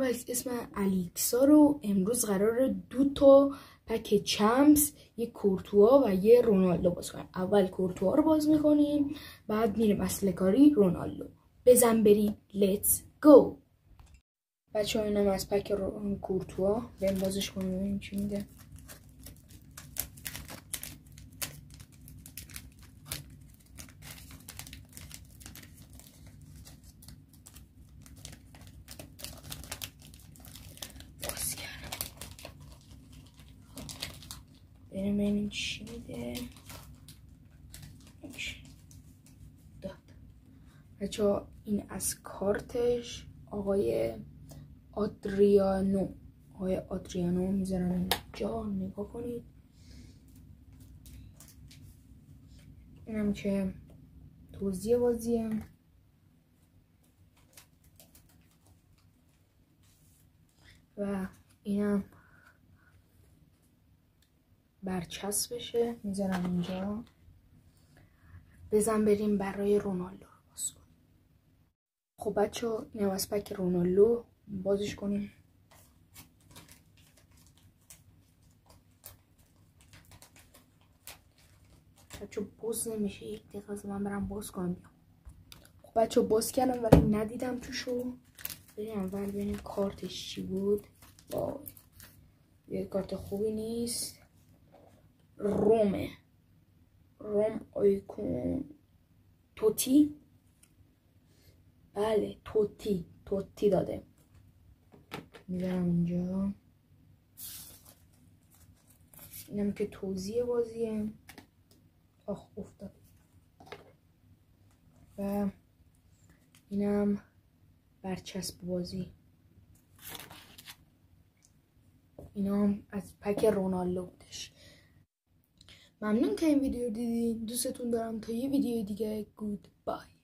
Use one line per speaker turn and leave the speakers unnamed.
اسم الیکسا رو امروز قرار 2 تا پک چمپس، یک کورتوا و یه رونالدو باز کنیم. اول کورتوا رو باز میکنیم، بعد میریم اصل کاری رونالدو. بزن بریم، لیتس گو. بچه ها اینم از پک کورتوا، بریم بازش کنیم ببینیم چی میده. بریم ببینیم چی میده. بچه ها این از کارتش آقای آدریانو میذارم اینجا، نگاه کنید. اینم که توضیح بازیه. و اینم برچسبشه، میذارم اینجا. بزن بریم برای رونالدو باز کنیم. خب بچه ها اینم از پک رونالدو، بازش کنیم. بچه باز نمیشه، یک دقیقه از من برم باز کنم. خب بچه باز کردم ولی ندیدم توشو. بریم اول ببینیم کارتش چی بود. یه کارت خوبی نیست. روم آیکون توتی. بله توتی داده. میذارم اینجا. اینم که توضیح بازیه. افتاد. و اینم برچسب بازی. اینام از پک رونالدو بودش. ممنون که این ویدیو دیدین. دوستتون دارم. تا یه ویدیو دیگه. گود بای.